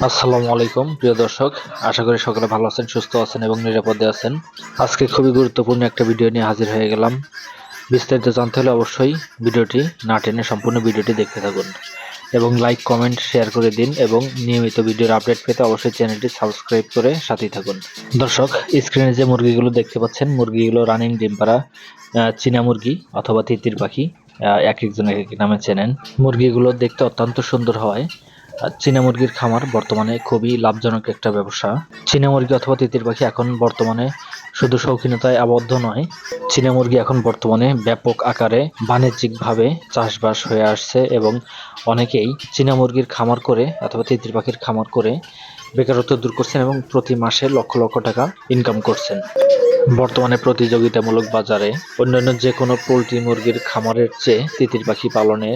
আসসালামু আলাইকুম প্রিয় দর্শক, আশা করি সকলে ভালো আছেন, সুস্থ আছেন এবং নিরাপদে আছেন। আজকে খুবই গুরুত্বপূর্ণ একটা ভিডিও নিয়ে হাজির হয়ে গেলাম। বিস্তারিত জানতে হলে অবশ্যই ভিডিওটি না টেনে সম্পূর্ণ ভিডিওটি দেখতে থাকুন এবং লাইক কমেন্ট শেয়ার করে দিন এবং নিয়মিত ভিডিওর আপডেট পেতে অবশ্যই চ্যানেলটি সাবস্ক্রাইব করে সাথেই থাকুন। দর্শক, স্ক্রিনে যে মুরগিগুলো দেখতে পাচ্ছেন, মুরগিগুলো রানিং ডিম পাড়া চীনা মুরগি অথবা তিতির পাখি, এক একজন এক এক নামে চেনেন। মুরগিগুলো দেখতে অত্যন্ত সুন্দর হয়। চীনা মুরগির খামার বর্তমানে খুবই লাভজনক একটা ব্যবসা। চীনা মুরগি অথবা তিতির পাখি এখন বর্তমানে শুধু শৌখিনতায় আবদ্ধ নয়, চীনা মুরগি এখন বর্তমানে ব্যাপক আকারে বাণিজ্যিকভাবে চাষবাস হয়ে আসছে এবং অনেকেই চীনা মুরগির খামার করে অথবা তিতির পাখির খামার করে বেকারত্ব দূর করছেন এবং প্রতি মাসে লক্ষ লক্ষ টাকা ইনকাম করছেন। বর্তমানে প্রতিযোগিতামূলক বাজারে অন্যান্য যে কোনো পোল্ট্রি মুরগির খামারের চেয়ে তিতির পাখি পালনে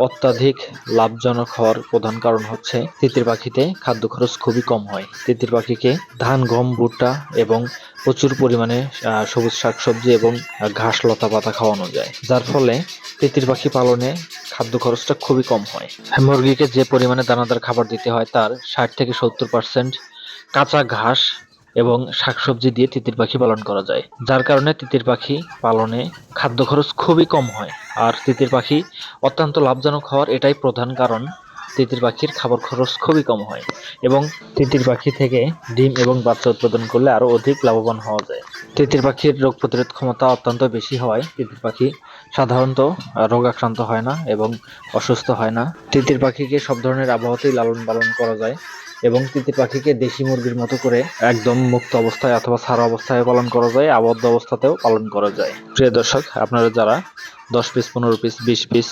অত্যাধিক লাভজনক হওয়ার প্রধান কারণ হচ্ছে তিতির পাখিতে খাদ্য খরচ খুবই কম হয়। তিতির পাখিকে ধান, গম, ভুট্টা এবং প্রচুর পরিমাণে সবুজ শাকসবজি এবং ঘাস, লতা পাতা খাওয়ানো যায়, যার ফলে তিতির পাখি পালনে খাদ্য খরচটা খুবই কম হয়। মুরগিকে যে পরিমাণে দানাদার খাবার দিতে হয় তার 60 থেকে 70% কাঁচা ঘাস এবং শাকসবজি দিয়ে তিতির পাখি পালন করা যায়, যার কারণে তিতির পাখি পালনে খাদ্য খরচ খুবই কম হয়। আর তিতির পাখি অত্যন্ত লাভজনক হওয়ার এটাই প্রধান কারণ, তিতির পাখির খাবার খরচ খুবই কম হয় এবং তিতির পাখি থেকে ডিম এবং বাচ্চা উৎপাদন করলে আরো অধিক লাভবান হওয়া যায়। তিতির পাখির রোগ প্রতিরোধ ক্ষমতা অত্যন্ত বেশি হওয়ায় তিতির পাখি সাধারণত রোগাক্রান্ত হয় না এবং অসুস্থ হয় না। তিতির পাখিকে সব ধরনের আবহাওয়াতেই লালন পালন করা যায় এবং তিতির পাখিকে দেশি মুরগির মতো করে একদম মুক্ত অবস্থায় অথবা ছাড়া অবস্থায় পালন করা যায়, আবদ্ধ অবস্থাতেও পালন করা যায়। প্রিয় দর্শক, আপনারা যারা 10 পিস, 15 পিস, 20 পিস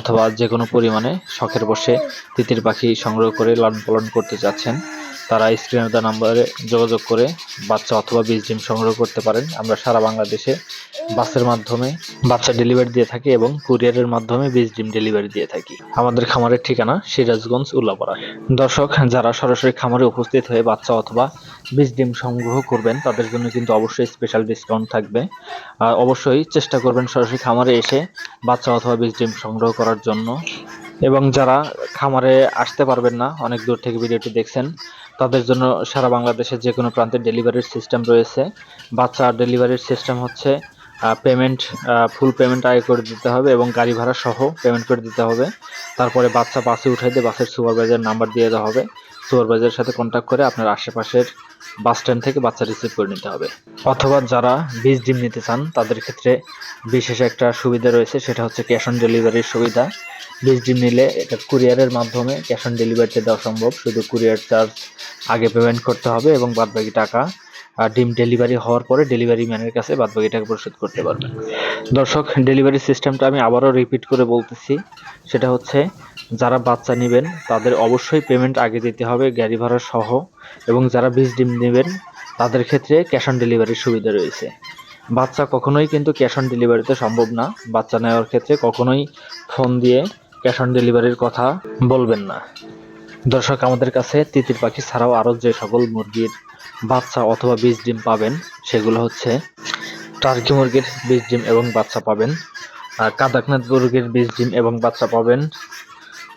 অথবা যে কোনো পরিমাণে শখের বসে তিতির পাখি সংগ্রহ করে লালন পালন করতে চাচ্ছেন, তারা স্ক্রিনে দেওয়া নাম্বারে যোগাযোগ করে বাচ্চা অথবা বীজ ডিম সংগ্রহ করতে পারেন। আমরা সারা বাংলাদেশে বাসের মাধ্যমে বাচ্চা ডেলিভারি দিয়ে থাকি এবং কুরিয়ারের মাধ্যমে বীজ ডিম ডেলিভারি দিয়ে থাকি। আমাদের খামারের ঠিকানা সিরাজগঞ্জ, উল্লাপাড়া। দর্শক, যারা সরাসরি খামারে উপস্থিত হয়ে বাচ্চা অথবা বীজ ডিম সংগ্রহ করবেন তাদের জন্য কিন্তু অবশ্যই স্পেশাল ডিসকাউন্ট থাকবে। অবশ্যই চেষ্টা করবেন সরাসরি খামারে এসে বাচ্চা অথবা বীজ ডিম সংগ্রহ করার জন্য। এবং যারা খামারে আসতে পারবেন না, অনেক দূর থেকে ভিডিওটি দেখছেন, তাদের জন্য সারা বাংলাদেশের যে কোনো প্রান্তে ডেলিভারির সিস্টেম রয়েছে। বাচ্চা ডেলিভারির সিস্টেম হচ্ছে পেমেন্ট, ফুল পেমেন্ট আগে করে দিতে হবে এবং গাড়ি ভাড়া সহ পেমেন্ট করে দিতে হবে। তারপরে বাচ্চা বাসে উঠাই দিয়ে বাসের সুপারভাইজার নাম্বার দিয়ে দেওয়া হবে। সুপারভাইজারের সাথে কন্ট্যাক্ট করে আপনার আশেপাশের বাস স্ট্যান্ড থেকে বাচ্চা রিসিভ করে নিতে হবে। অথবা যারা বীজ ডিম নিতে চান তাদের ক্ষেত্রে বিশেষ একটা সুবিধা রয়েছে, সেটা হচ্ছে ক্যাশ অন ডেলিভারির সুবিধা। বীজ ডিম নিলে এটা কুরিয়ারের মাধ্যমে ক্যাশ অন ডেলিভারিতে দেওয়া সম্ভব, শুধু কুরিয়ার চার্জ আগে পেমেন্ট করতে হবে এবং বাদবাকি টাকা ডিম ডেলিভারি হওয়ার পরে ডেলিভারি ম্যানের কাছে বাদবাকি টাকা পরিশোধ করতে পারবেন। দর্শক, ডেলিভারি সিস্টেমটা আমি আবারও রিপিট করে বলতেছি, সেটা হচ্ছে যারা বাচ্চা নেবেন তাদের অবশ্যই পেমেন্ট আগে দিতে হবে গাড়ি ভাড়া সহ, এবং যারা বীজ ডিম নেবেন তাদের ক্ষেত্রে ক্যাশ অন ডেলিভারির সুবিধা রয়েছে। বাচ্চা কখনোই কিন্তু ক্যাশ অন ডেলিভারিতে সম্ভব না। বাচ্চা নেওয়ার ক্ষেত্রে কখনোই ফোন দিয়ে ক্যাশ অন ডেলিভারির কথা বলবেন না। দর্শক, আমাদের কাছে তিতির পাখি ছাড়াও আরও যে সকল মুরগির বাচ্চা অথবা বীজ ডিম পাবেন সেগুলো হচ্ছে টার্কি মুরগির বীজ ডিম এবং বাচ্চা পাবেন, কাদাকনাথ মুরগির বীজ ডিম এবং বাচ্চা পাবেন,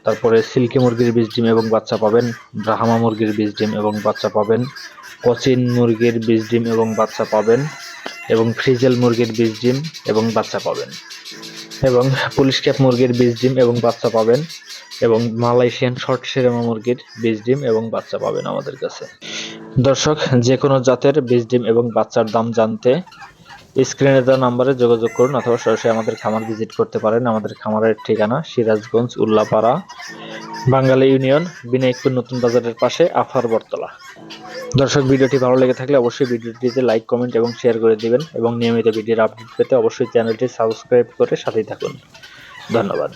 তারপরে সিল্কি মুরগির বীজ ডিম এবং বাচ্চা পাবেন, ব্রাহ্মা মুরগির বীজ ডিম এবং বাচ্চা পাবেন, কোচিন মুরগির বীজ ডিম এবং বাচ্চা পাবেন, এবং ফ্রিজেল মুরগির বীজ ডিম এবং বাচ্চা পাবেন, এবং পুলিশ ক্যাপ মুরগির বীজ ডিম এবং বাচ্চা পাবেন, এবং মালয়েশিয়ান শর্ট সেরেমা মুরগির বীজ ডিম এবং বাচ্চা পাবেন আমাদের কাছে। দর্শক, যে কোনো জাতের বীজ ডিম এবং বাচ্চার দাম জানতে স্ক্রিনে দেওয়া নাম্বারে যোগাযোগ করুন অথবা সরাসরি আমাদের খামার ভিজিট করতে পারেন। আমাদের খামারের ঠিকানা সিরাজগঞ্জ, উল্লাপাড়া, বাঙ্গালী ইউনিয়ন, বিনায়কপুর নতুন বাজারের পাশে, আফার বটতলা। দর্শক, ভিডিওটি ভালো লেগে থাকলে অবশ্যই ভিডিওটিতে লাইক, কমেন্ট এবং শেয়ার করে দিবেন এবং নিয়মিত ভিডিওর আপডেট পেতে অবশ্যই চ্যানেলটি সাবস্ক্রাইব করে সাথেই থাকুন। ধন্যবাদ।